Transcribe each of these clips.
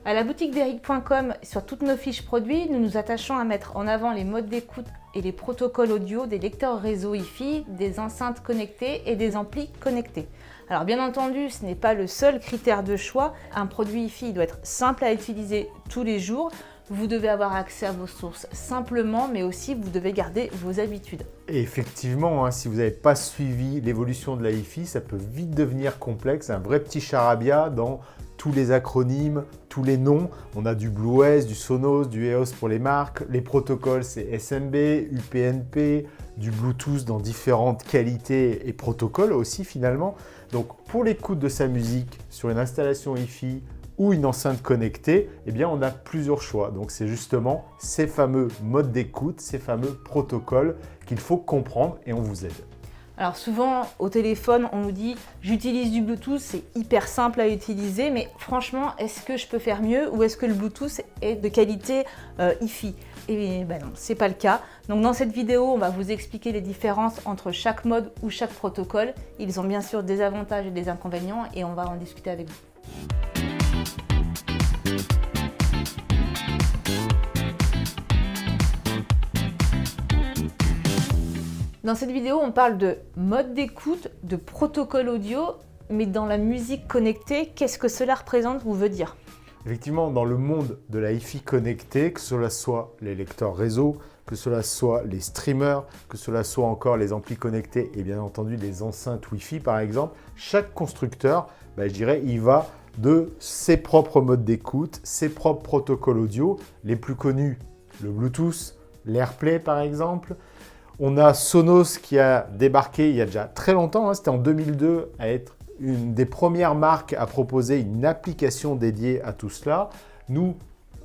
À la boutique d'Eric.com, sur toutes nos fiches produits, nous nous attachons à mettre en avant les modes d'écoute et les protocoles audio des lecteurs réseau Wi-Fi, des enceintes connectées et des amplis connectés. Alors bien entendu, ce n'est pas le seul critère de choix. Un produit Wi-Fi doit être simple à utiliser tous les jours. Vous devez avoir accès à vos sources simplement, mais aussi vous devez garder vos habitudes. Et effectivement, si vous n'avez pas suivi l'évolution de la Wi-Fi, ça peut vite devenir complexe, un vrai petit charabia dans tous les acronymes, tous les noms. On a du BlueOS, du Sonos, du EOS pour les marques. Les protocoles, c'est SMB, UPnP, du Bluetooth dans différentes qualités et protocoles aussi finalement. Donc pour l'écoute de sa musique sur une installation Wi-Fi ou une enceinte connectée, eh bien on a plusieurs choix. Donc c'est justement ces fameux modes d'écoute, ces fameux protocoles qu'il faut comprendre et on vous aide. Alors souvent au téléphone on nous dit j'utilise du Bluetooth, c'est hyper simple à utiliser, mais franchement est-ce que je peux faire mieux ou est-ce que le Bluetooth est de qualité Wi-Fi? Et ben non, c'est pas le cas. Donc dans cette vidéo on va vous expliquer les différences entre chaque mode ou chaque protocole. Ils ont bien sûr des avantages et des inconvénients et on va en discuter avec vous. Dans cette vidéo, on parle de mode d'écoute, de protocole audio, mais dans la musique connectée, qu'est-ce que cela représente ou veut dire? Effectivement, dans le monde de la Wi-Fi connectée, que cela soit les lecteurs réseau, que cela soit les streamers, que cela soit encore les amplis connectés et bien entendu les enceintes Wi-Fi par exemple, chaque constructeur, je dirais, il va de ses propres modes d'écoute, ses propres protocoles audio, les plus connus, le Bluetooth, l'AirPlay par exemple. On a Sonos qui a débarqué il y a déjà très longtemps, c'était en 2002, à être une des premières marques à proposer une application dédiée à tout cela. Nous,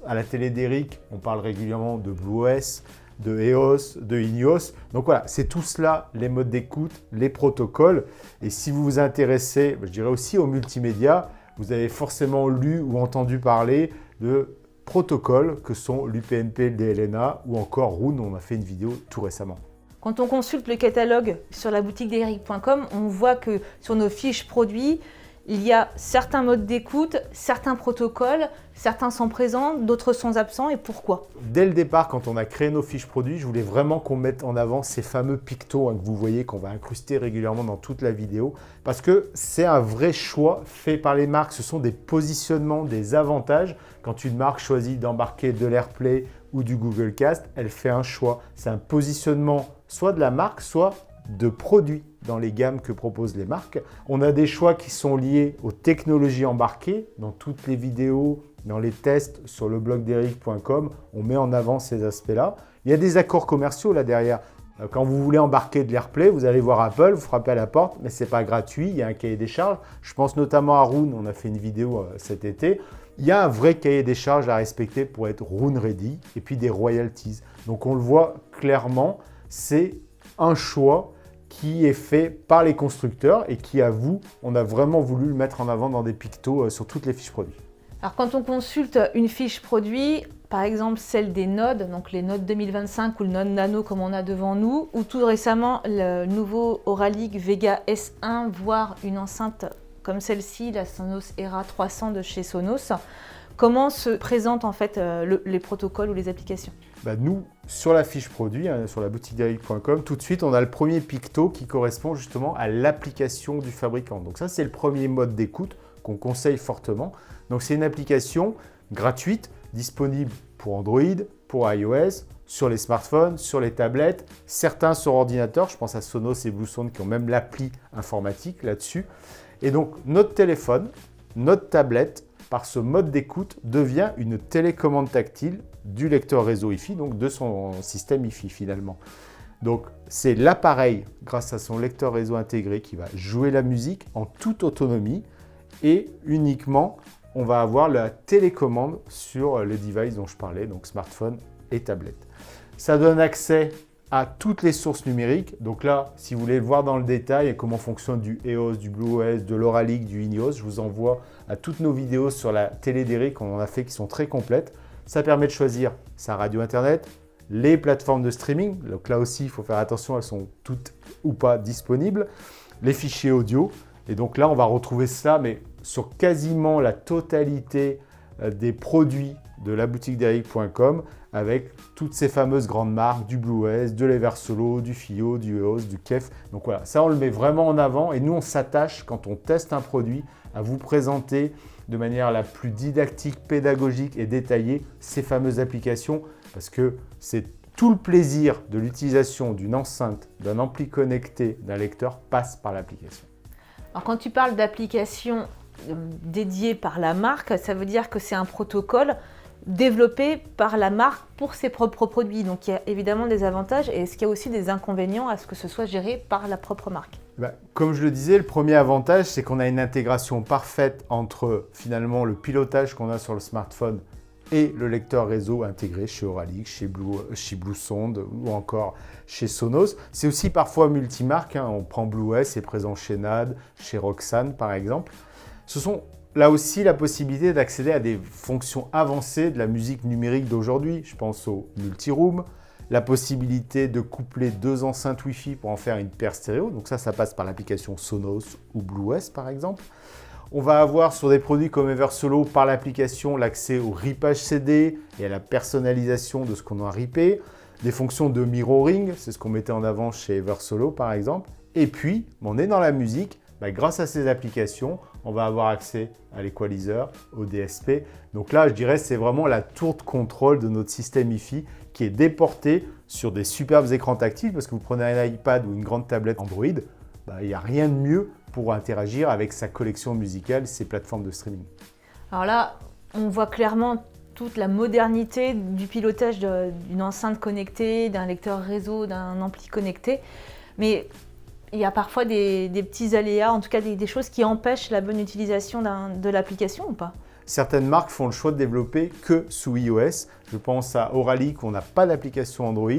à la télé d'Eric, on parle régulièrement de BlueOS, de EOS, de Ineos. Donc voilà, c'est tout cela, les modes d'écoute, les protocoles. Et si vous vous intéressez, je dirais aussi aux multimédia, vous avez forcément lu ou entendu parler de protocoles que sont l'UPnP, le DLNA ou encore Roon. On a fait une vidéo tout récemment. Quand on consulte le catalogue sur la boutique d'Eric.com, on voit que sur nos fiches produits, il y a certains modes d'écoute, certains protocoles, certains sont présents, d'autres sont absents et pourquoi? Dès le départ, quand on a créé nos fiches produits, je voulais vraiment qu'on mette en avant ces fameux pictos que vous voyez, qu'on va incruster régulièrement dans toute la vidéo, parce que c'est un vrai choix fait par les marques. Ce sont des positionnements, des avantages. Quand une marque choisit d'embarquer de l'AirPlay ou du Google Cast, elle fait un choix. C'est un positionnement soit de la marque, soit de produits dans les gammes que proposent les marques. On a des choix qui sont liés aux technologies embarquées. Dans toutes les vidéos, dans les tests sur le blog d'Eric.com, on met en avant ces aspects-là. Il y a des accords commerciaux là derrière. Quand vous voulez embarquer de l'AirPlay, vous allez voir Apple, vous frappez à la porte, mais ce n'est pas gratuit, il y a un cahier des charges. Je pense notamment à Roon, on a fait une vidéo cet été. Il y a un vrai cahier des charges à respecter pour être Roon Ready et puis des royalties. Donc on le voit clairement, c'est un choix qui est fait par les constructeurs et qui, à vous, on a vraiment voulu le mettre en avant dans des pictos sur toutes les fiches produits. Alors quand on consulte une fiche produit, par exemple celle des Nodes, donc les Nodes 2025 ou le Node Nano comme on a devant nous, ou tout récemment le nouveau Auralic Vega S1, voire une enceinte comme celle-ci, la Sonos Era 300 de chez Sonos, comment se présentent en fait les protocoles ou les applications? Nous, sur la fiche produit, sur la boutique d'Eric.com, tout de suite, on a le premier picto qui correspond justement à l'application du fabricant. Donc ça, c'est le premier mode d'écoute qu'on conseille fortement. Donc c'est une application gratuite, disponible pour Android, pour iOS, sur les smartphones, sur les tablettes, certains sur ordinateur. Je pense à Sonos et Bluesound qui ont même l'appli informatique là-dessus. Et donc notre téléphone, notre tablette, par ce mode d'écoute, devient une télécommande tactile du lecteur réseau Wi-Fi, donc de son système Wi-Fi finalement. Donc c'est l'appareil, grâce à son lecteur réseau intégré, qui va jouer la musique en toute autonomie et uniquement, on va avoir la télécommande sur les devices dont je parlais, donc smartphone et tablette. Ça donne accès à toutes les sources numériques. Donc là, si vous voulez voir dans le détail et comment fonctionne du EOS, du BlueOS, de l'Auralic, du Ineos, je vous envoie à toutes nos vidéos sur la télé d'Eric qu'on en a fait qui sont très complètes. Ça permet de choisir sa radio internet, les plateformes de streaming. Donc là aussi, il faut faire attention, elles sont toutes ou pas disponibles. Les fichiers audio. Et donc là, on va retrouver ça, mais sur quasiment la totalité des produits de laboutique-d'eric.com avec toutes ces fameuses grandes marques, du Blues, de l'Eversolo, du FiiO, du EOS, du KEF. Donc voilà, ça on le met vraiment en avant et nous on s'attache quand on teste un produit à vous présenter de manière la plus didactique, pédagogique et détaillée ces fameuses applications parce que c'est tout le plaisir de l'utilisation d'une enceinte, d'un ampli connecté, d'un lecteur passe par l'application. Alors quand tu parles d'application dédiée par la marque, ça veut dire que c'est un protocole développé par la marque pour ses propres produits. Donc il y a évidemment des avantages et est-ce qu'il y a aussi des inconvénients à ce que ce soit géré par la propre marque? Comme je le disais, le premier avantage, c'est qu'on a une intégration parfaite entre finalement le pilotage qu'on a sur le smartphone et le lecteur réseau intégré chez Auralic, chez Bluesound ou encore chez Sonos. C'est aussi parfois multimarque, hein. On prend Blues, c'est présent chez NAD, chez Roxane par exemple. Ce sont là aussi la possibilité d'accéder à des fonctions avancées de la musique numérique d'aujourd'hui. Je pense au multiroom, la possibilité de coupler 2 enceintes Wi-Fi pour en faire une paire stéréo. Donc ça passe par l'application Sonos ou Blues par exemple. On va avoir sur des produits comme Eversolo par l'application l'accès au ripage CD et à la personnalisation de ce qu'on a ripé, des fonctions de mirroring, c'est ce qu'on mettait en avant chez Eversolo par exemple. Et puis, on est dans la musique, grâce à ces applications, on va avoir accès à l'équaliseur, au DSP. Donc là, je dirais c'est vraiment la tour de contrôle de notre système Hi-Fi qui est déporté sur des superbes écrans tactiles parce que vous prenez un iPad ou une grande tablette Android, il n'y a rien de mieux pour interagir avec sa collection musicale, ses plateformes de streaming. Alors là, on voit clairement toute la modernité du pilotage d'une enceinte connectée, d'un lecteur réseau, d'un ampli connecté. Mais il y a parfois des petits aléas, en tout cas des choses qui empêchent la bonne utilisation de l'application ou pas? Certaines marques font le choix de développer que sous iOS. Je pense à Auralic où on n'a pas d'application Android.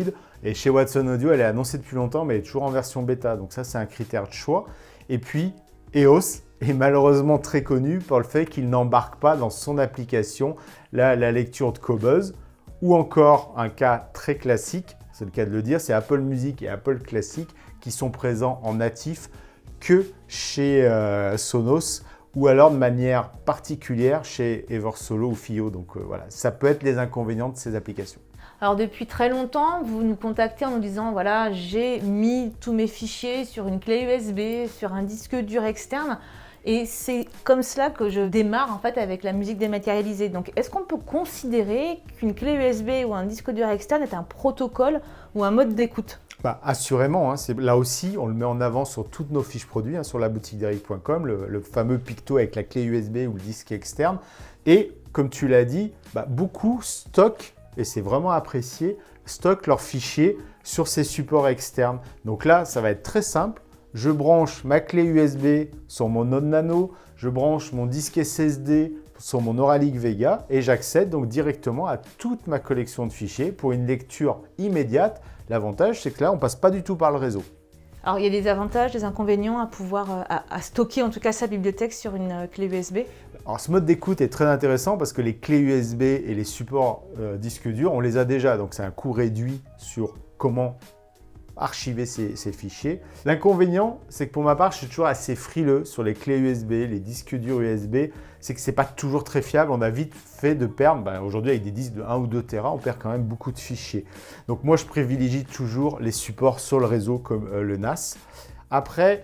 Et chez Watson Audio, elle est annoncée depuis longtemps, mais elle est toujours en version bêta. Donc ça, c'est un critère de choix. Et puis, EOS est malheureusement très connu pour le fait qu'il n'embarque pas dans son application la lecture de Qobuz. Ou encore, un cas très classique, c'est le cas de le dire, c'est Apple Music et Apple Classic qui sont présents en natif que chez Sonos ou alors de manière particulière chez Eversolo ou FiiO. Donc voilà, ça peut être les inconvénients de ces applications. Alors depuis très longtemps, vous nous contactez en nous disant voilà, j'ai mis tous mes fichiers sur une clé USB, sur un disque dur externe et c'est comme cela que je démarre en fait avec la musique dématérialisée. Donc est-ce qu'on peut considérer qu'une clé USB ou un disque dur externe est un protocole ou un mode d'écoute? Assurément, hein, là aussi, on le met en avant sur toutes nos fiches produits, sur laboutique-d'eric.com, le fameux picto avec la clé USB ou le disque externe. Et comme tu l'as dit, beaucoup stockent, et c'est vraiment apprécié, stockent leurs fichiers sur ces supports externes. Donc là, ça va être très simple. Je branche ma clé USB sur mon Node Nano, je branche mon disque SSD sur mon Auralic Vega et j'accède donc directement à toute ma collection de fichiers pour une lecture immédiate. L'avantage, c'est que là, on ne passe pas du tout par le réseau. Alors, il y a des avantages, des inconvénients à pouvoir à stocker en tout cas sa bibliothèque sur une clé USB. Alors, ce mode d'écoute est très intéressant parce que les clés USB et les supports disques durs, on les a déjà. Donc, c'est un coût réduit sur comment archiver ces fichiers. L'inconvénient, c'est que pour ma part, je suis toujours assez frileux sur les clés USB, les disques durs USB. C'est que ce n'est pas toujours très fiable. On a vite fait de perdre. Aujourd'hui, avec des disques de 1 ou 2 Tera, on perd quand même beaucoup de fichiers. Donc moi, je privilégie toujours les supports sur le réseau comme le NAS. Après,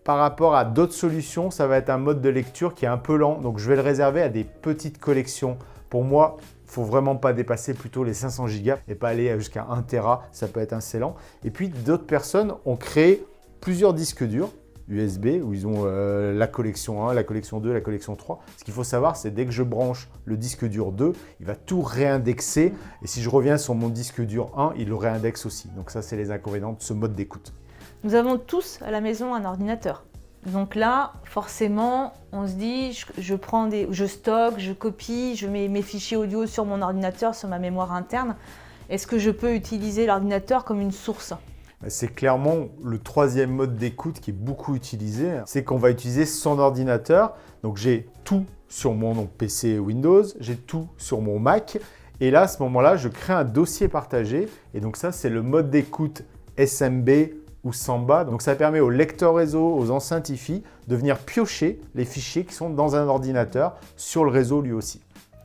par rapport à d'autres solutions, ça va être un mode de lecture qui est un peu lent. Donc je vais le réserver à des petites collections. Pour moi, il ne faut vraiment pas dépasser plutôt les 500 Go et pas aller jusqu'à 1 Tera, ça peut être assez lent. Et puis d'autres personnes ont créé plusieurs disques durs USB où ils ont la collection 1, la collection 2, la collection 3. Ce qu'il faut savoir, c'est dès que je branche le disque dur 2, il va tout réindexer. Et si je reviens sur mon disque dur 1, il le réindexe aussi. Donc ça, c'est les inconvénients de ce mode d'écoute. Nous avons tous à la maison un ordinateur. Donc là, forcément, on se dit, je stocke, je copie, je mets mes fichiers audio sur mon ordinateur, sur ma mémoire interne. Est-ce que je peux utiliser l'ordinateur comme une source? C'est clairement le troisième mode d'écoute qui est beaucoup utilisé. C'est qu'on va utiliser son ordinateur. Donc j'ai tout sur mon PC Windows, j'ai tout sur mon Mac. Et là, à ce moment-là, je crée un dossier partagé. Et donc ça, c'est le mode d'écoute SMB ou Samba. Donc ça permet aux lecteurs réseau, aux enceintes Hi-Fi de venir piocher les fichiers qui sont dans un ordinateur sur le réseau lui aussi.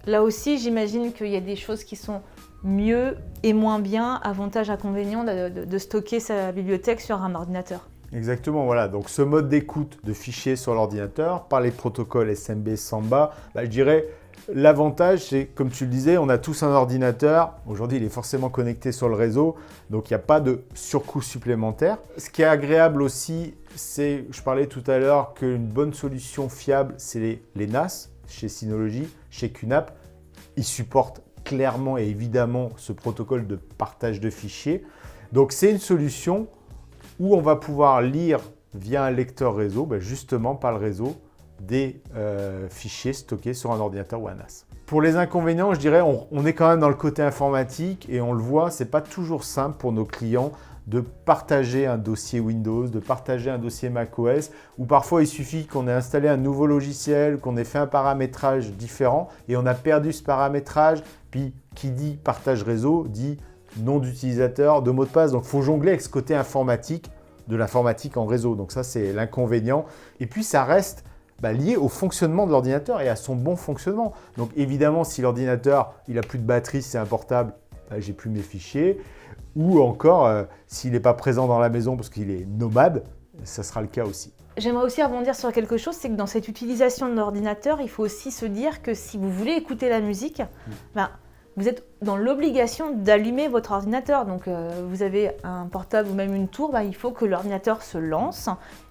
Là aussi, j'imagine qu'il y a des choses qui sont mieux et moins bien, avantages, inconvénients de stocker sa bibliothèque sur un ordinateur. Exactement, voilà. Donc ce mode d'écoute de fichiers sur l'ordinateur par les protocoles SMB Samba, je dirais l'avantage, c'est comme tu le disais, on a tous un ordinateur. Aujourd'hui, il est forcément connecté sur le réseau, donc il n'y a pas de surcoût supplémentaire. Ce qui est agréable aussi, c'est, je parlais tout à l'heure, qu'une bonne solution fiable, c'est les NAS chez Synology, chez QNAP. Ils supportent clairement et évidemment ce protocole de partage de fichiers. Donc c'est une solution où on va pouvoir lire via un lecteur réseau, justement par le réseau, des fichiers stockés sur un ordinateur ou un NAS. Pour les inconvénients, je dirais, on est quand même dans le côté informatique et on le voit, ce n'est pas toujours simple pour nos clients de partager un dossier Windows, de partager un dossier macOS, où parfois il suffit qu'on ait installé un nouveau logiciel, qu'on ait fait un paramétrage différent et on a perdu ce paramétrage, puis qui dit partage réseau dit nom d'utilisateur, de mot de passe. Donc il faut jongler avec ce côté informatique, de l'informatique en réseau. Donc ça, c'est l'inconvénient. Et puis ça reste lié au fonctionnement de l'ordinateur et à son bon fonctionnement. Donc évidemment, si l'ordinateur il a plus de batterie, c'est un portable, j'ai plus mes fichiers. Ou encore, s'il n'est pas présent dans la maison parce qu'il est nomade, ça sera le cas aussi. J'aimerais aussi rebondir sur quelque chose, c'est que dans cette utilisation de l'ordinateur, il faut aussi se dire que si vous voulez écouter la musique, vous êtes dans l'obligation d'allumer votre ordinateur. Donc vous avez un portable ou même une tour, il faut que l'ordinateur se lance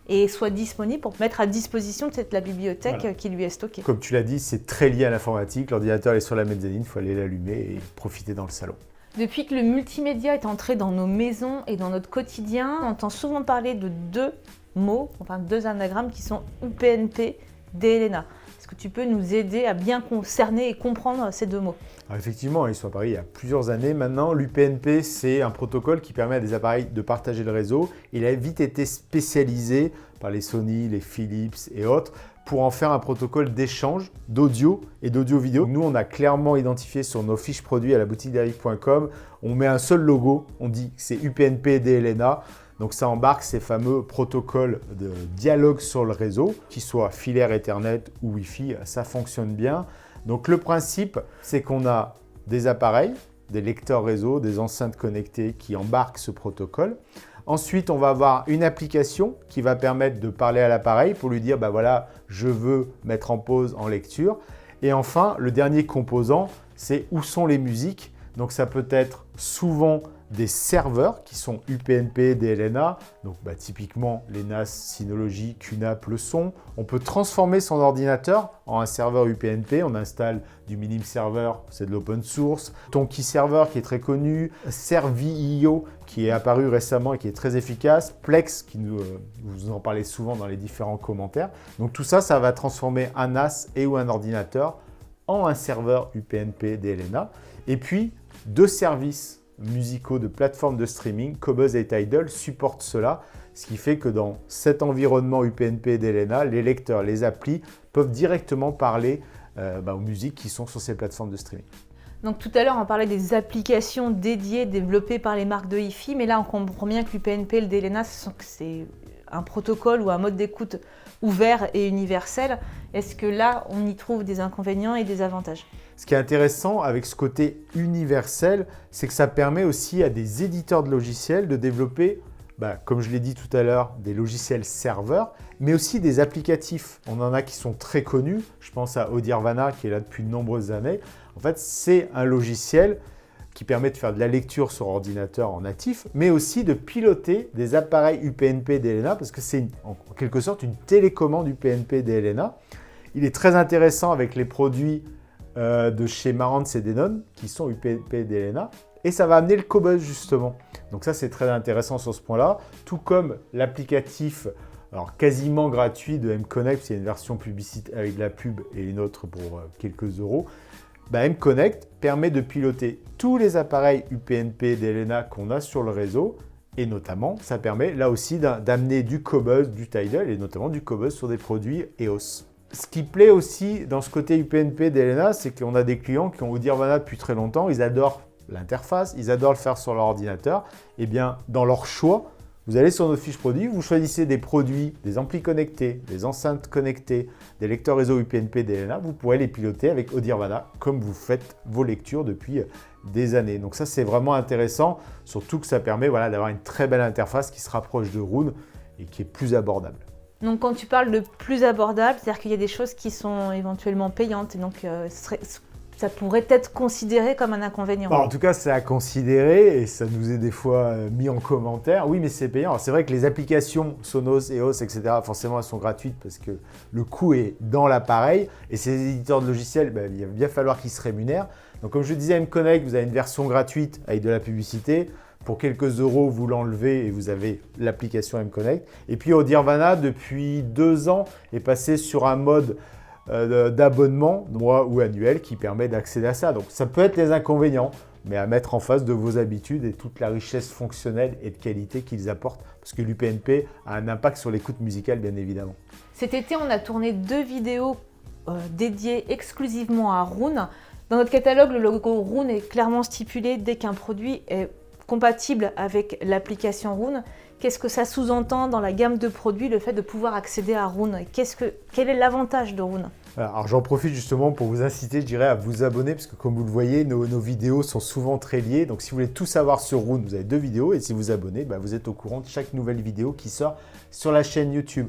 et soit disponible pour mettre à disposition la bibliothèque qui lui est stockée. Comme tu l'as dit, c'est très lié à l'informatique. L'ordinateur est sur la mezzanine, il faut aller l'allumer et profiter dans le salon. Depuis que le multimédia est entré dans nos maisons et dans notre quotidien, on entend souvent parler de deux mots, enfin deux anagrammes qui sont UPnP, DLNA. Est-ce que tu peux nous aider à bien cerner et comprendre ces deux mots ? Alors effectivement, ils sont apparus il y a plusieurs années maintenant. L'UPnP, c'est un protocole qui permet à des appareils de partager le réseau. Il a vite été spécialisé par les Sony, les Philips et autres pour en faire un protocole d'échange d'audio et d'audio-vidéo. Nous, on a clairement identifié sur nos fiches produits à la boutique d'Eric.com, on met un seul logo, on dit que c'est UPnP DLNA. Donc ça embarque ces fameux protocoles de dialogue sur le réseau, qu'ils soient filaire Ethernet ou Wi-Fi, ça fonctionne bien. Donc le principe, c'est qu'on a des appareils, des lecteurs réseau, des enceintes connectées qui embarquent ce protocole. Ensuite, on va avoir une application qui va permettre de parler à l'appareil pour lui dire voilà, je veux mettre en pause en lecture. Et enfin, le dernier composant, c'est où sont les musiques. Donc ça peut être souvent des serveurs qui sont UPnP, DLNA, donc typiquement les NAS, Synology, QNAP le sont. On peut transformer son ordinateur en un serveur UPnP, on installe du Minim Server, c'est de l'open source. Tonki Server qui est très connu, Servio qui est apparu récemment et qui est très efficace, Plex qui vous en parlez souvent dans les différents commentaires. Donc tout ça, ça va transformer un NAS et ou un ordinateur en un serveur UPnP, DLNA. Et puis, deux services musicaux de plateformes de streaming, Qobuz et Tidal, supportent cela, ce qui fait que dans cet environnement UPnP DLNA, les lecteurs, les applis peuvent directement parler aux musiques qui sont sur ces plateformes de streaming. Donc tout à l'heure, on parlait des applications dédiées développées par les marques de Hi-Fi, mais là, on comprend bien que l'UPnP et le DLNA, c'est un protocole ou un mode d'écoute ouvert et universel. Est-ce que là, on y trouve des inconvénients et des avantages ? Ce qui est intéressant avec ce côté universel, c'est que ça permet aussi à des éditeurs de logiciels de développer, comme je l'ai dit tout à l'heure, des logiciels serveurs, mais aussi des applicatifs. On en a qui sont très connus. Je pense à Audirvana qui est là depuis de nombreuses années. En fait, c'est un logiciel qui permet de faire de la lecture sur ordinateur en natif, mais aussi de piloter des appareils UPnP DLNA, parce que c'est en quelque sorte une télécommande UPnP DLNA. Il est très intéressant avec les produits de chez Marantz et Denon, qui sont UPnP DLNA, et ça va amener le Qobuz justement. Donc ça, c'est très intéressant sur ce point-là, tout comme l'applicatif quasiment gratuit de mConnect, il y a une version publicitaire avec de la pub et une autre pour quelques euros. mConnect permet de piloter tous les appareils UPnP DLNA qu'on a sur le réseau, et notamment, ça permet là aussi d'amener du Qobuz, du Tidal, et notamment du Qobuz sur des produits EOS. Ce qui plaît aussi dans ce côté UPnP DLNA, c'est qu'on a des clients qui ont Audirvana depuis très longtemps, ils adorent l'interface, ils adorent le faire sur leur ordinateur. Et bien, dans leur choix, Vous allez sur notre fiche produit, vous choisissez des produits, des amplis connectés, des enceintes connectées, des lecteurs réseau UPnP, DLNA. Vous pourrez les piloter avec Audirvana comme vous faites vos lectures depuis des années. Donc ça, c'est vraiment intéressant, surtout que ça permet d'avoir une très belle interface qui se rapproche de Roon et qui est plus abordable. Donc quand tu parles de plus abordable, c'est-à-dire qu'il y a des choses qui sont éventuellement payantes et donc ça pourrait être considéré comme un inconvénient. En tout cas, c'est à considérer et ça nous est des fois mis en commentaire. Oui, mais c'est payant. Alors, c'est vrai que les applications Sonos, EOS, etc., forcément, elles sont gratuites parce que le coût est dans l'appareil. Et ces éditeurs de logiciels, il va bien falloir qu'ils se rémunèrent. Donc, comme je disais, M-Connect, vous avez une version gratuite avec de la publicité. Pour quelques euros, vous l'enlevez et vous avez l'application M-Connect. Et puis, Audirvana, depuis 2 ans, est passé sur un mode d'abonnement, mois ou annuel, qui permet d'accéder à ça. Donc ça peut être les inconvénients, mais à mettre en face de vos habitudes et toute la richesse fonctionnelle et de qualité qu'ils apportent, parce que l'UPnP a un impact sur l'écoute musicale, bien évidemment. Cet été, on a tourné 2 vidéos dédiées exclusivement à Roon. Dans notre catalogue, le logo Roon est clairement stipulé dès qu'un produit est compatible avec l'application Roon. Qu'est-ce que ça sous-entend dans la gamme de produits, le fait de pouvoir accéder à Roon? Quel est l'avantage de Roon? Alors j'en profite justement pour vous inciter, je dirais, à vous abonner, parce que comme vous le voyez, nos vidéos sont souvent très liées. Donc si vous voulez tout savoir sur Roon, vous avez 2 vidéos, et si vous abonnez, vous êtes au courant de chaque nouvelle vidéo qui sort sur la chaîne YouTube.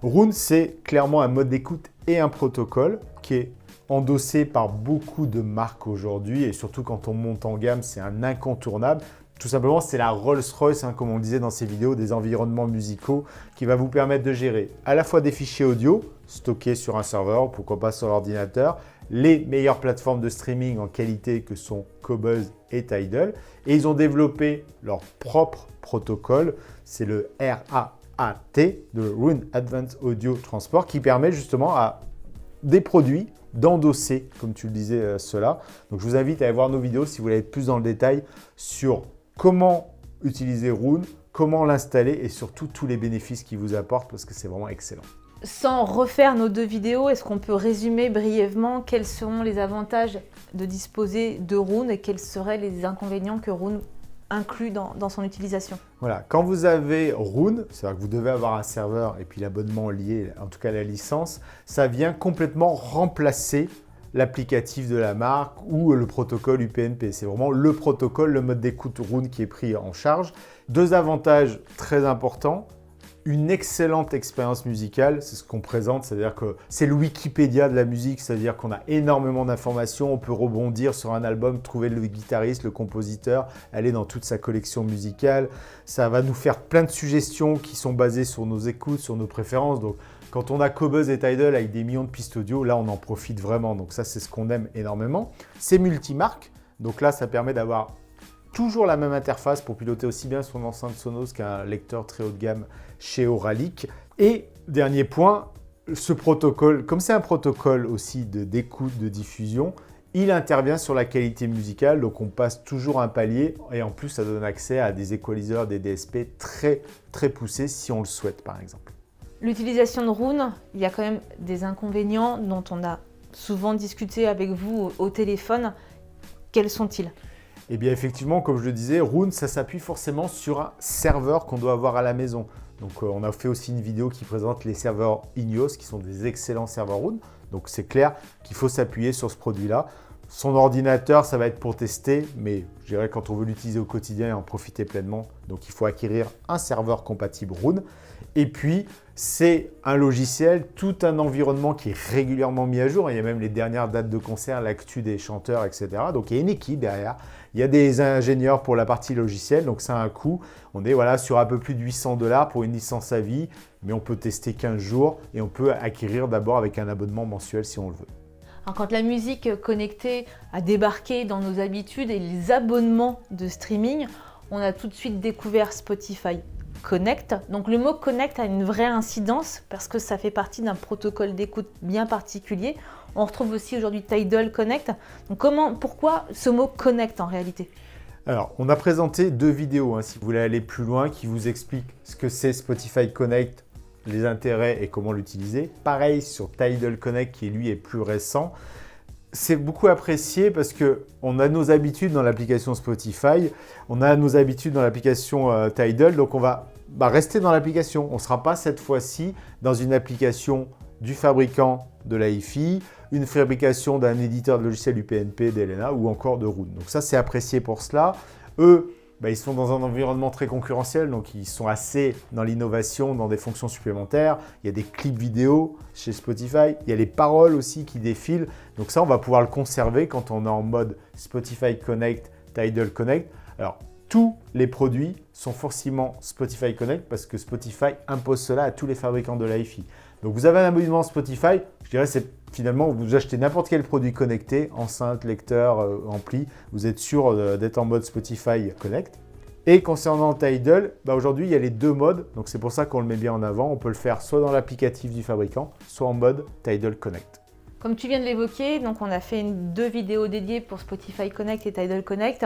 Roon, c'est clairement un mode d'écoute et un protocole qui est endossé par beaucoup de marques aujourd'hui, et surtout quand on monte en gamme, c'est un incontournable. Tout simplement, c'est la Rolls-Royce, comme on le disait dans ces vidéos, des environnements musicaux qui va vous permettre de gérer à la fois des fichiers audio stockés sur un serveur, pourquoi pas sur l'ordinateur, les meilleures plateformes de streaming en qualité que sont Qobuz et Tidal. Et ils ont développé leur propre protocole, c'est le RAAT, de Roon Advanced Audio Transport, qui permet justement à des produits d'endosser, comme tu le disais, cela. Donc je vous invite à aller voir nos vidéos si vous voulez être plus dans le détail sur comment utiliser Roon, comment l'installer et surtout tous les bénéfices qu'il vous apporte, parce que c'est vraiment excellent. Sans refaire nos 2 vidéos, est-ce qu'on peut résumer brièvement quels seront les avantages de disposer de Roon et quels seraient les inconvénients que Roon inclut dans son utilisation? Voilà, quand vous avez Roon, c'est-à-dire que vous devez avoir un serveur et puis l'abonnement lié, en tout cas la licence, ça vient complètement remplacer l'applicatif de la marque ou le protocole UPnP. C'est vraiment le protocole, le mode d'écoute Roon qui est pris en charge. 2 avantages très importants. Une excellente expérience musicale, c'est ce qu'on présente, c'est-à-dire que c'est le Wikipédia de la musique, c'est-à-dire qu'on a énormément d'informations, on peut rebondir sur un album, trouver le guitariste, le compositeur, aller dans toute sa collection musicale. Ça va nous faire plein de suggestions qui sont basées sur nos écoutes, sur nos préférences. Donc, quand on a Qobuz et Tidal avec des millions de pistes audio, là, on en profite vraiment. Donc ça, c'est ce qu'on aime énormément. C'est multimarque, donc là, ça permet d'avoir toujours la même interface pour piloter aussi bien son enceinte Sonos qu'un lecteur très haut de gamme chez Auralic. Et dernier point, ce protocole, comme c'est un protocole aussi d'écoute, de diffusion, il intervient sur la qualité musicale, donc on passe toujours un palier et en plus ça donne accès à des équaliseurs, des DSP très très poussés si on le souhaite par exemple. L'utilisation de Roon, il y a quand même des inconvénients dont on a souvent discuté avec vous au téléphone. Quels sont-ils ? Eh bien effectivement, comme je le disais, Roon, ça s'appuie forcément sur un serveur qu'on doit avoir à la maison. Donc on a fait aussi une vidéo qui présente les serveurs Ineos, qui sont des excellents serveurs Roon. Donc c'est clair qu'il faut s'appuyer sur ce produit-là. Son ordinateur, ça va être pour tester, mais je dirais quand on veut l'utiliser au quotidien et en profiter pleinement, donc il faut acquérir un serveur compatible Roon. Et puis, c'est un logiciel, tout un environnement qui est régulièrement mis à jour. Il y a même les dernières dates de concert, l'actu des chanteurs, etc. Donc, il y a une équipe derrière. Il y a des ingénieurs pour la partie logicielle, donc ça a un coût. On est sur un peu plus de 800 $ pour une licence à vie, mais on peut tester 15 jours et on peut acquérir d'abord avec un abonnement mensuel si on le veut. Alors, quand la musique connectée a débarqué dans nos habitudes et les abonnements de streaming, on a tout de suite découvert Spotify Connect. Donc le mot Connect a une vraie incidence parce que ça fait partie d'un protocole d'écoute bien particulier. On retrouve aussi aujourd'hui Tidal Connect. Donc pourquoi ce mot Connect en réalité ? Alors, on a présenté 2 vidéos, si vous voulez aller plus loin, qui vous expliquent ce que c'est Spotify Connect, les intérêts et comment l'utiliser. Pareil sur Tidal Connect qui lui est plus récent. c'est beaucoup apprécié parce qu'on a nos habitudes dans l'application Spotify, on a nos habitudes dans l'application Tidal, donc on va rester dans l'application. On ne sera pas cette fois-ci dans une application du fabricant de la hi-fi, une fabrication d'un éditeur de logiciel UPnP, d'Elena ou encore de Roon. Donc ça, c'est apprécié pour cela. Eux, ils sont dans un environnement très concurrentiel, donc ils sont assez dans l'innovation, dans des fonctions supplémentaires. Il y a des clips vidéo chez Spotify, il y a les paroles aussi qui défilent. Donc ça, on va pouvoir le conserver quand on est en mode Spotify Connect, Tidal Connect. Alors, tous les produits sont forcément Spotify Connect parce que Spotify impose cela à tous les fabricants de la hi-fi. Donc vous avez un abonnement Spotify, je dirais c'est finalement vous achetez n'importe quel produit connecté, enceinte, lecteur, ampli, vous êtes sûr d'être en mode Spotify Connect. Et concernant Tidal, aujourd'hui il y a les deux modes, donc c'est pour ça qu'on le met bien en avant. On peut le faire soit dans l'applicatif du fabricant, soit en mode Tidal Connect. Comme tu viens de l'évoquer, donc on a fait deux vidéos dédiées pour Spotify Connect et Tidal Connect.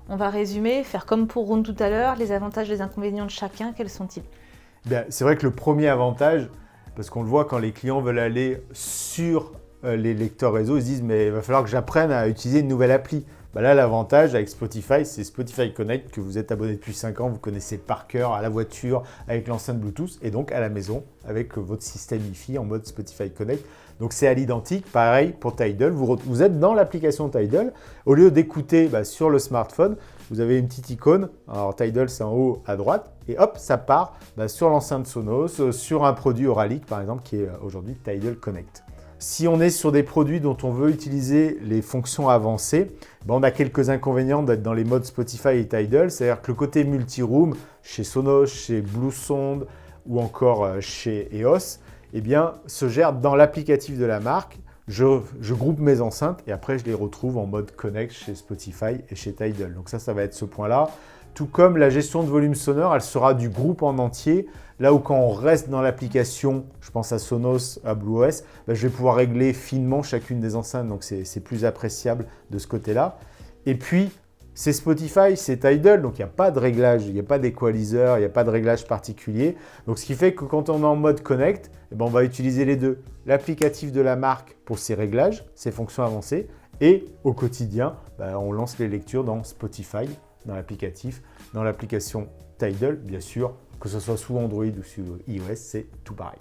On va résumer, faire comme pour Roon tout à l'heure, les avantages et les inconvénients de chacun, quels sont-ils? C'est vrai que le premier avantage, parce qu'on le voit quand les clients veulent aller sur les lecteurs réseau, ils se disent mais il va falloir que j'apprenne à utiliser une nouvelle appli. Là, l'avantage avec Spotify, c'est Spotify Connect que vous êtes abonné depuis 5 ans, vous connaissez par cœur à la voiture avec l'enceinte Bluetooth et donc à la maison avec votre système Wi-Fi en mode Spotify Connect. Donc c'est à l'identique, pareil pour Tidal, vous êtes dans l'application Tidal, au lieu d'écouter sur le smartphone, vous avez une petite icône, alors Tidal c'est en haut à droite, et hop, ça part sur l'enceinte Sonos, sur un produit Auralic par exemple qui est aujourd'hui Tidal Connect. Si on est sur des produits dont on veut utiliser les fonctions avancées, on a quelques inconvénients d'être dans les modes Spotify et Tidal, c'est-à-dire que le côté multi-room, chez Sonos, chez Bluesound ou encore chez EOS, se gère dans l'applicatif de la marque. Je groupe mes enceintes et après je les retrouve en mode Connect chez Spotify et chez Tidal. Donc ça va être ce point-là. Tout comme la gestion de volume sonore, elle sera du groupe en entier. Là où quand on reste dans l'application, je pense à Sonos, à BlueOS, je vais pouvoir régler finement chacune des enceintes. Donc c'est plus appréciable de ce côté-là. Et puis, c'est Spotify, c'est Tidal, donc il n'y a pas de réglage, il n'y a pas d'équaliseur, il n'y a pas de réglage particulier. Donc ce qui fait que quand on est en mode Connect, on va utiliser les deux. L'applicatif de la marque pour ses réglages, ses fonctions avancées, et au quotidien, on lance les lectures dans Spotify, dans l'applicatif, dans l'application Tidal, bien sûr, que ce soit sous Android ou sous iOS, c'est tout pareil.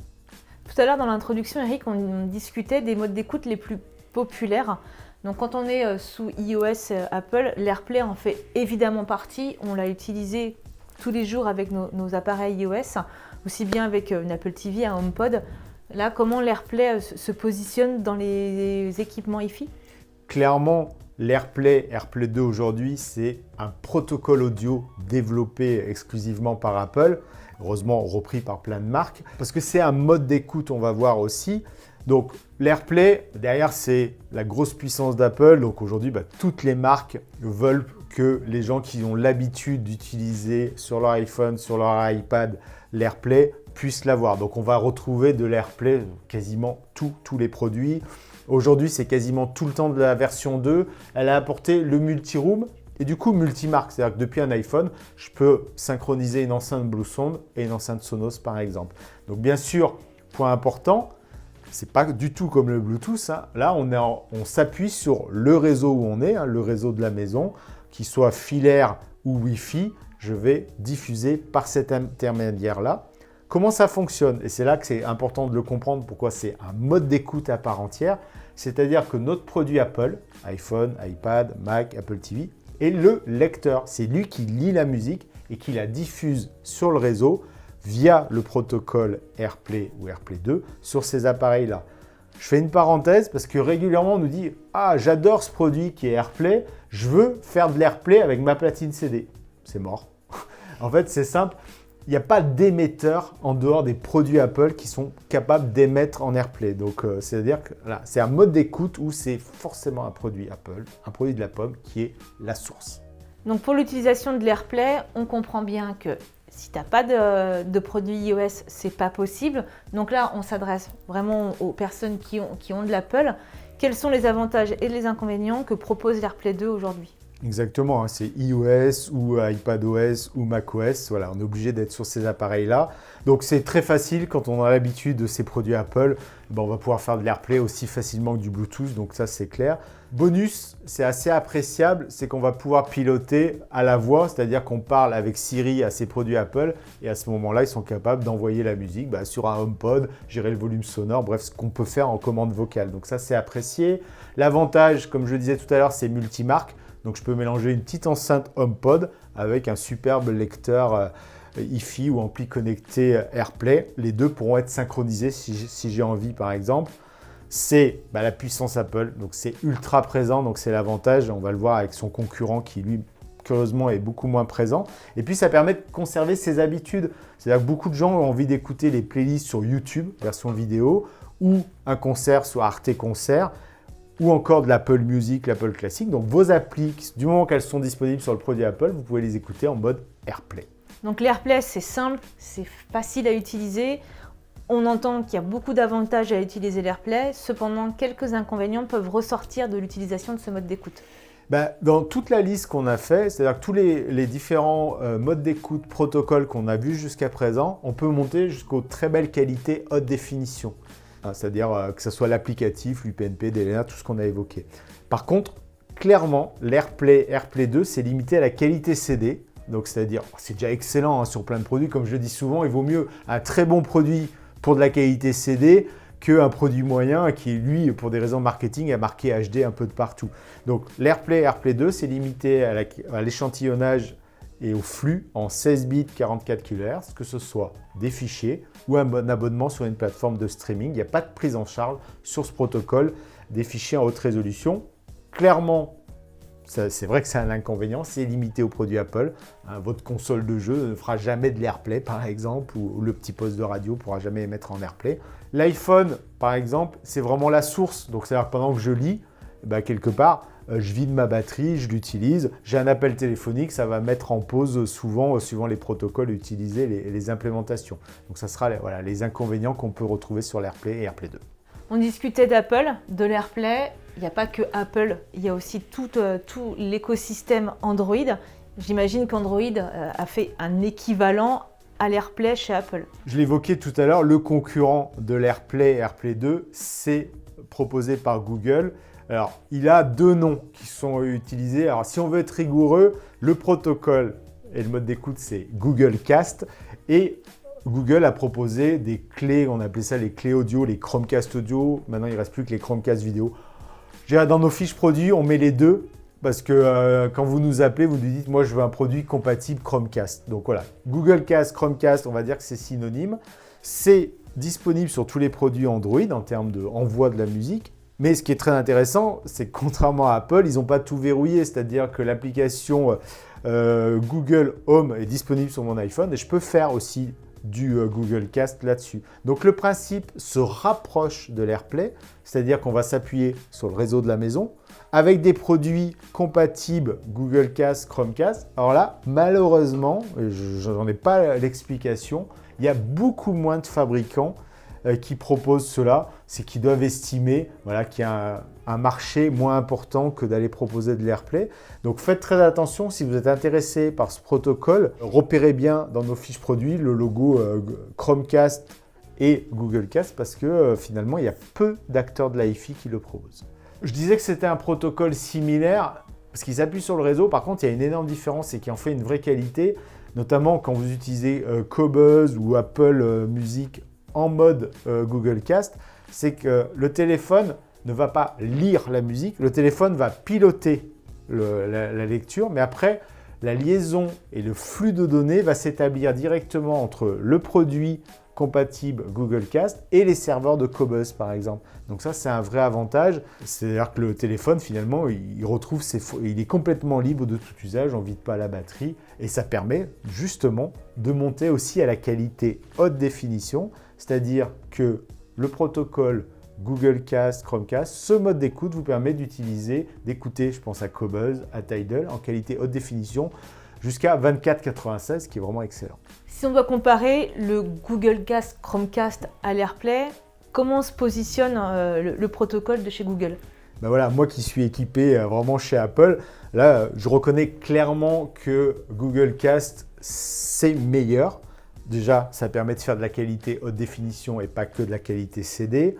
Tout à l'heure dans l'introduction, Eric, on discutait des modes d'écoute les plus populaires. Donc quand on est sous iOS Apple, l'AirPlay en fait évidemment partie. On l'a utilisé tous les jours avec nos appareils iOS, aussi bien avec une Apple TV, un HomePod. Là, comment l'AirPlay se positionne dans les équipements hi-fi? Clairement, l'AirPlay, AirPlay 2 aujourd'hui, c'est un protocole audio développé exclusivement par Apple, heureusement repris par plein de marques, parce que c'est un mode d'écoute, on va voir aussi. Donc l'AirPlay, derrière, c'est la grosse puissance d'Apple. Donc aujourd'hui, toutes les marques veulent que les gens qui ont l'habitude d'utiliser sur leur iPhone, sur leur iPad, l'AirPlay, puissent l'avoir. Donc on va retrouver de l'AirPlay quasiment tous les produits. Aujourd'hui, c'est quasiment tout le temps de la version 2. Elle a apporté le multi-room et du coup multi-marque. C'est-à-dire que depuis un iPhone, je peux synchroniser une enceinte Bluesound et une enceinte Sonos par exemple. Donc bien sûr, point important, c'est pas du tout comme le Bluetooth. Là, on s'appuie sur le réseau où on est, le réseau de la maison, qu'il soit filaire ou Wi-Fi. Je vais diffuser par cet intermédiaire-là. Comment ça fonctionne? Et c'est là que c'est important de le comprendre, pourquoi c'est un mode d'écoute à part entière. C'est-à-dire que notre produit Apple, iPhone, iPad, Mac, Apple TV, est le lecteur. C'est lui qui lit la musique et qui la diffuse sur le réseau via le protocole AirPlay ou AirPlay 2 sur ces appareils-là. Je fais une parenthèse parce que régulièrement on nous dit « Ah, j'adore ce produit qui est AirPlay, je veux faire de l'AirPlay avec ma platine CD. » C'est mort. En fait, c'est simple. Il n'y a pas d'émetteur en dehors des produits Apple qui sont capables d'émettre en AirPlay. Donc, c'est-à-dire que là, c'est un mode d'écoute où c'est forcément un produit Apple, un produit de la pomme qui est la source. Donc, pour l'utilisation de l'AirPlay, on comprend bien que si tu n'as pas de produit iOS, ce n'est pas possible. Donc là, on s'adresse vraiment aux personnes qui ont de l'Apple. Quels sont les avantages et les inconvénients que propose l'AirPlay 2 aujourd'hui? Exactement, hein, c'est iOS ou iPadOS ou macOS. Voilà, on est obligé d'être sur ces appareils-là. Donc c'est très facile quand on a l'habitude de ces produits Apple. Ben, on va pouvoir faire de l'AirPlay aussi facilement que du Bluetooth, donc ça c'est clair. Bonus, c'est assez appréciable, c'est qu'on va pouvoir piloter à la voix, c'est-à-dire qu'on parle avec Siri à ces produits Apple et à ce moment-là, ils sont capables d'envoyer la musique sur un HomePod, gérer le volume sonore, bref, ce qu'on peut faire en commande vocale. Donc ça c'est apprécié. L'avantage, comme je le disais tout à l'heure, c'est multimarque. Donc je peux mélanger une petite enceinte HomePod avec un superbe lecteur Hi-Fi ou ampli connecté AirPlay. Les deux pourront être synchronisés si j'ai envie par exemple. C'est la puissance Apple, donc c'est ultra présent, donc c'est l'avantage. On va le voir avec son concurrent qui lui, curieusement, est beaucoup moins présent. Et puis ça permet de conserver ses habitudes. C'est-à-dire que beaucoup de gens ont envie d'écouter les playlists sur YouTube, version vidéo, ou un concert sur Arte Concert, ou encore de l'Apple Music, l'Apple Classic. Donc vos applis, du moment qu'elles sont disponibles sur le produit Apple, vous pouvez les écouter en mode AirPlay. Donc l'AirPlay, c'est simple, c'est facile à utiliser. On entend qu'il y a beaucoup d'avantages à utiliser l'AirPlay. Cependant, quelques inconvénients peuvent ressortir de l'utilisation de ce mode d'écoute. Dans toute la liste qu'on a fait, c'est-à-dire que tous les différents modes d'écoute, protocoles qu'on a vus jusqu'à présent, on peut monter jusqu'aux très belles qualités haute définition. C'est-à-dire que ce soit l'applicatif, l'UPnP, DLNA, tout ce qu'on a évoqué. Par contre, clairement, l'AirPlay 2, c'est limité à la qualité CD. Donc, c'est-à-dire, c'est déjà excellent sur plein de produits. Comme je le dis souvent, il vaut mieux un très bon produit pour de la qualité CD qu'un produit moyen qui, lui, pour des raisons marketing, a marqué HD un peu de partout. Donc, l'AirPlay 2, c'est limité à l'échantillonnage et au flux en 16 bits 44 kHz, que ce soit des fichiers ou un abonnement sur une plateforme de streaming. Il n'y a pas de prise en charge sur ce protocole des fichiers en haute résolution. Clairement, c'est vrai que c'est un inconvénient, c'est limité aux produits Apple. Votre console de jeu ne fera jamais de l'AirPlay, par exemple, ou le petit poste de radio ne pourra jamais émettre en AirPlay. L'iPhone, par exemple, c'est vraiment la source. Donc, c'est-à-dire que pendant que je lis, quelque part, je vide ma batterie, je l'utilise. J'ai un appel téléphonique, ça va mettre en pause souvent, suivant les protocoles utilisés, les implémentations. Donc, ça sera les inconvénients qu'on peut retrouver sur l'AirPlay et AirPlay 2. On discutait d'Apple, de l'AirPlay. Il n'y a pas que Apple, il y a aussi tout l'écosystème Android. J'imagine qu'Android a fait un équivalent à l'AirPlay chez Apple. Je l'évoquais tout à l'heure, le concurrent de l'AirPlay et AirPlay 2, c'est proposé par Google. Alors, il a deux noms qui sont utilisés. Alors, si on veut être rigoureux, le protocole et le mode d'écoute, c'est Google Cast. Et Google a proposé des clés, on appelait ça les clés audio, les Chromecast audio. Maintenant, il ne reste plus que les Chromecast vidéo. Dans nos fiches produits, on met les deux parce que quand vous nous appelez, vous nous dites « moi, je veux un produit compatible Chromecast ». Donc voilà, Google Cast, Chromecast, on va dire que c'est synonyme. C'est disponible sur tous les produits Android en termes d'envoi de la musique. Mais ce qui est très intéressant, c'est que contrairement à Apple, ils n'ont pas tout verrouillé. C'est-à-dire que l'application Google Home est disponible sur mon iPhone et je peux faire aussi du Google Cast là-dessus. Donc le principe se rapproche de l'AirPlay, c'est-à-dire qu'on va s'appuyer sur le réseau de la maison avec des produits compatibles Google Cast, Chromecast. Alors là, malheureusement, je n'en ai pas l'explication, il y a beaucoup moins de fabricants qui proposent cela, c'est qu'ils doivent estimer qu'il y a un marché moins important que d'aller proposer de l'AirPlay. Donc faites très attention, si vous êtes intéressé par ce protocole, repérez bien dans nos fiches produits le logo Chromecast et Google Cast parce que finalement il y a peu d'acteurs de la Hi-Fi qui le proposent. Je disais que c'était un protocole similaire parce qu'il s'appuie sur le réseau, par contre il y a une énorme différence et qui en fait une vraie qualité, notamment quand vous utilisez Qobuz ou Apple Music en mode Google Cast, c'est que le téléphone ne va pas lire la musique, le téléphone va piloter la lecture, mais après, la liaison et le flux de données va s'établir directement entre le produit compatible Google Cast et les serveurs de Qobuz par exemple. Donc ça, c'est un vrai avantage. C'est-à-dire que le téléphone, finalement, il est complètement libre de tout usage, on ne vide pas la batterie et ça permet justement de monter aussi à la qualité haute définition, c'est-à-dire que le protocole Google Cast, Chromecast, ce mode d'écoute vous permet d'écouter, je pense à Qobuz, à Tidal, en qualité haute définition, jusqu'à 24,96, qui est vraiment excellent. Si on doit comparer le Google Cast, Chromecast à l'AirPlay, comment se positionne le protocole de chez Google ? Ben voilà, moi qui suis équipé vraiment chez Apple, là, je reconnais clairement que Google Cast, c'est meilleur. Déjà, ça permet de faire de la qualité haute définition et pas que de la qualité CD.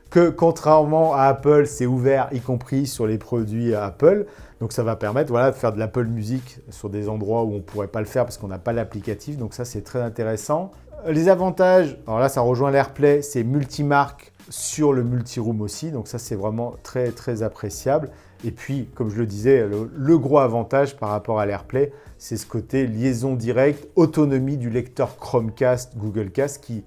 Que contrairement à Apple, c'est ouvert, y compris sur les produits Apple. Donc ça va permettre voilà, de faire de l'Apple Music sur des endroits où on ne pourrait pas le faire parce qu'on n'a pas l'applicatif. Donc ça, c'est très intéressant. Les avantages, alors là, ça rejoint l'AirPlay, c'est multimarque sur le multiroom aussi. Donc ça, c'est vraiment très, très appréciable. Et puis, comme je le disais, le gros avantage par rapport à l'AirPlay, c'est ce côté liaison directe, autonomie du lecteur Chromecast, Google Cast qui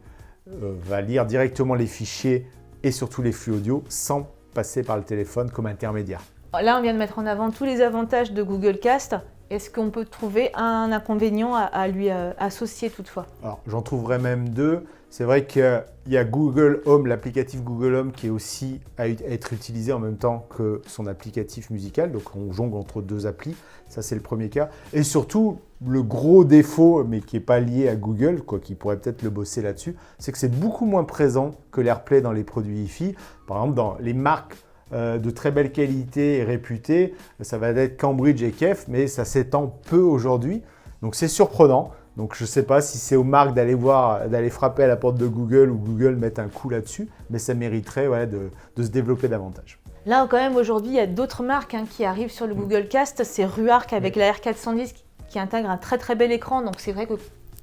va lire directement les fichiers et surtout les flux audio sans passer par le téléphone comme intermédiaire. Là, on vient de mettre en avant tous les avantages de Google Cast. Est-ce qu'on peut trouver un inconvénient à lui associer toutefois? Alors, j'en trouverais même deux. C'est vrai qu'il y a Google Home, l'applicatif Google Home qui est aussi à être utilisé en même temps que son applicatif musical. Donc, on jongle entre deux applis. Ça, c'est le premier cas. Et surtout, le gros défaut, mais qui n'est pas lié à Google, quoi, qui pourrait peut-être le bosser là-dessus, c'est que c'est beaucoup moins présent que l'AirPlay dans les produits Hi-Fi. Par exemple, dans les marques de très belle qualité et réputées, ça va être Cambridge et Kef, mais ça s'étend peu aujourd'hui. Donc, c'est surprenant. Donc, je ne sais pas si c'est aux marques d'aller frapper à la porte de Google ou Google mettre un coup là-dessus, mais ça mériterait de se développer davantage. Là, quand même, aujourd'hui, il y a d'autres marques qui arrivent sur le Google Cast. C'est Ruark avec la R410 qui intègre un très très bel écran. Donc, c'est vrai que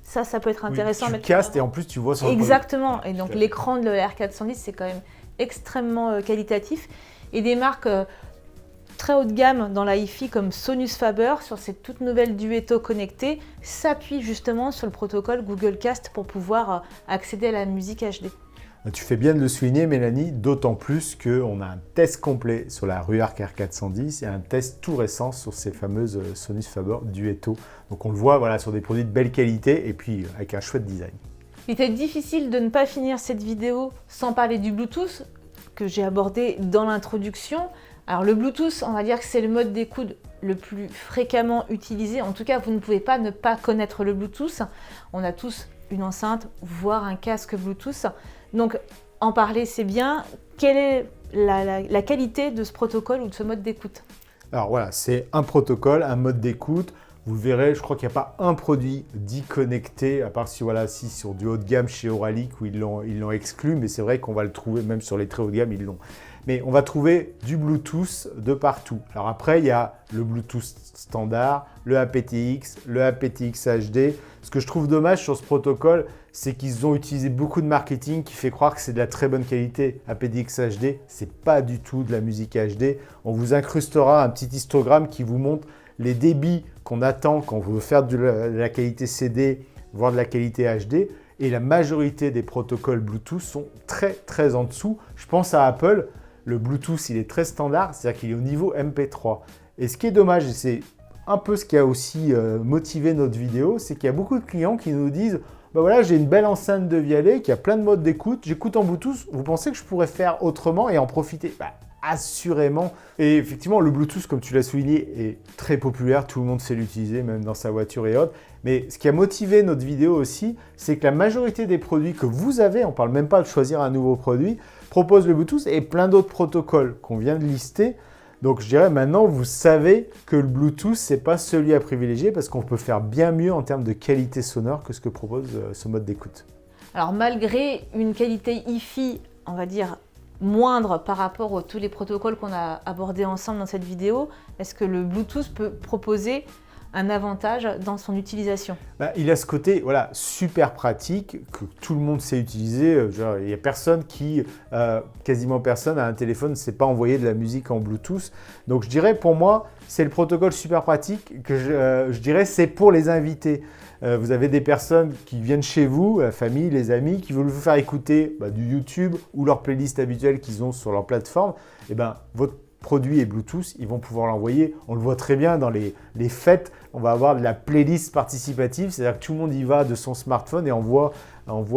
ça peut être intéressant. Oui, tu castes et en plus, tu vois sur le Exactement. Et donc, l'écran de la R410, c'est quand même extrêmement qualitatif. Et des marques très haut de gamme dans la Hi-Fi comme Sonus Faber, sur cette toute nouvelle Duetto connectée, s'appuie justement sur le protocole Google Cast pour pouvoir accéder à la musique HD. Tu fais bien de le souligner, Mélanie, d'autant plus qu'on a un test complet sur la Ruark R410 et un test tout récent sur ces fameuses Sonus Faber Duetto. Donc on le voit voilà, sur des produits de belle qualité et puis avec un chouette design. Il était difficile de ne pas finir cette vidéo sans parler du Bluetooth que j'ai abordé dans l'introduction. Alors le Bluetooth, on va dire que c'est le mode d'écoute le plus fréquemment utilisé. En tout cas, vous ne pouvez pas ne pas connaître le Bluetooth. On a tous une enceinte, voire un casque Bluetooth. Donc, en parler, c'est bien. Quelle est la qualité de ce protocole ou de ce mode d'écoute? Alors voilà, c'est un protocole, un mode d'écoute. Vous verrez, je crois qu'il n'y a pas un produit dit connecté, à part si sur du haut de gamme chez Auralic où ils l'ont exclu, mais c'est vrai qu'on va le trouver, même sur les très haut de gamme, ils l'ont. Mais on va trouver du Bluetooth de partout. Alors après, il y a le Bluetooth standard, le aptX, le aptX HD. Ce que je trouve dommage sur ce protocole, c'est qu'ils ont utilisé beaucoup de marketing qui fait croire que c'est de la très bonne qualité. aptX HD, c'est pas du tout de la musique HD. On vous incrustera un petit histogramme qui vous montre les débits qu'on attend quand on veut faire de la qualité CD, voire de la qualité HD. Et la majorité des protocoles Bluetooth sont très très en dessous. Je pense à Apple. Le Bluetooth, il est très standard, c'est-à-dire qu'il est au niveau MP3. Et ce qui est dommage, et c'est un peu ce qui a aussi motivé notre vidéo, c'est qu'il y a beaucoup de clients qui nous disent « Ben voilà, j'ai une belle enceinte de Vialet qui a plein de modes d'écoute, j'écoute en Bluetooth, vous pensez que je pourrais faire autrement et en profiter ?» Assurément. Et effectivement, le Bluetooth, comme tu l'as souligné, est très populaire. Tout le monde sait l'utiliser, même dans sa voiture et autres. Mais ce qui a motivé notre vidéo aussi, c'est que la majorité des produits que vous avez, on ne parle même pas de choisir un nouveau produit, proposent le Bluetooth et plein d'autres protocoles qu'on vient de lister. Donc je dirais maintenant, vous savez que le Bluetooth, ce n'est pas celui à privilégier parce qu'on peut faire bien mieux en termes de qualité sonore que ce que propose ce mode d'écoute. Alors malgré une qualité Hi-Fi, on va dire, moindre par rapport à tous les protocoles qu'on a abordés ensemble dans cette vidéo, est-ce que le Bluetooth peut proposer un avantage dans son utilisation? Il a ce côté voilà, super pratique que tout le monde sait utiliser. Il n'y a personne quasiment personne a un téléphone ne sait pas envoyer de la musique en Bluetooth. Donc je dirais pour moi, c'est le protocole super pratique que je dirais c'est pour les invités. Vous avez des personnes qui viennent chez vous, la famille, les amis, qui veulent vous faire écouter du YouTube ou leur playlist habituelle qu'ils ont sur leur plateforme. Et votre produit est Bluetooth, ils vont pouvoir l'envoyer. On le voit très bien dans les fêtes, on va avoir de la playlist participative, c'est-à-dire que tout le monde y va de son smartphone et envoie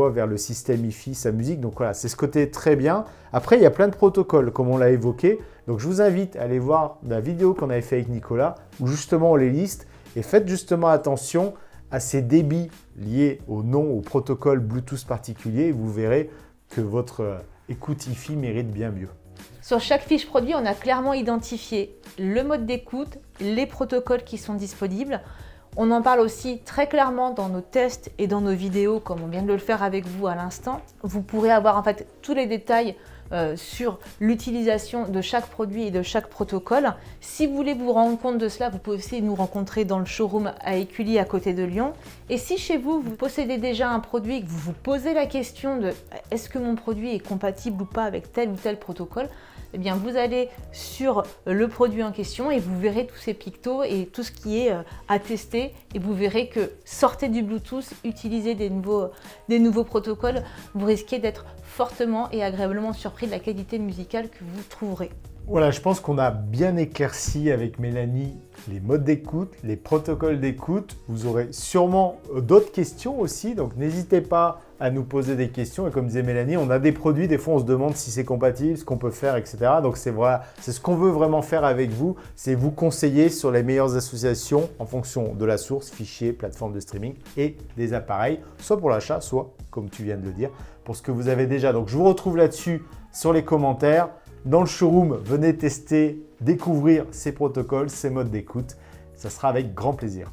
vers le système Hi-Fi sa musique. Donc voilà, c'est ce côté très bien. Après, il y a plein de protocoles, comme on l'a évoqué. Donc je vous invite à aller voir la vidéo qu'on avait fait avec Nicolas, où justement on les liste. Et faites justement attention à ces débits liés au nom, au protocole Bluetooth particulier. Et vous verrez que votre écoute Hi-Fi mérite bien mieux. Sur chaque fiche produit, on a clairement identifié le mode d'écoute, les protocoles qui sont disponibles. On en parle aussi très clairement dans nos tests et dans nos vidéos, comme on vient de le faire avec vous à l'instant. Vous pourrez avoir en fait tous les détails sur l'utilisation de chaque produit et de chaque protocole. Si vous voulez vous rendre compte de cela, vous pouvez aussi nous rencontrer dans le showroom à Écully à côté de Lyon. Et si chez vous, vous possédez déjà un produit et que vous vous posez la question de est-ce que mon produit est compatible ou pas avec tel ou tel protocole, eh bien vous allez sur le produit en question et vous verrez tous ces pictos et tout ce qui est à tester, et vous verrez que sortez du Bluetooth, utilisez des nouveaux protocoles, vous risquez d'être fortement et agréablement surpris de la qualité musicale que vous trouverez. Voilà, je pense qu'on a bien éclairci avec Mélanie les modes d'écoute, les protocoles d'écoute. Vous aurez sûrement d'autres questions aussi, donc n'hésitez pas à nous poser des questions. Et comme disait Mélanie, on a des produits, des fois on se demande si c'est compatible, ce qu'on peut faire, etc. Donc c'est ce qu'on veut vraiment faire avec vous, c'est vous conseiller sur les meilleures associations en fonction de la source, fichier, plateforme de streaming et des appareils, soit pour l'achat, soit, comme tu viens de le dire, pour ce que vous avez déjà. Donc je vous retrouve là-dessus sur les commentaires. Dans le showroom, venez tester, découvrir ces protocoles, ces modes d'écoute. Ça sera avec grand plaisir.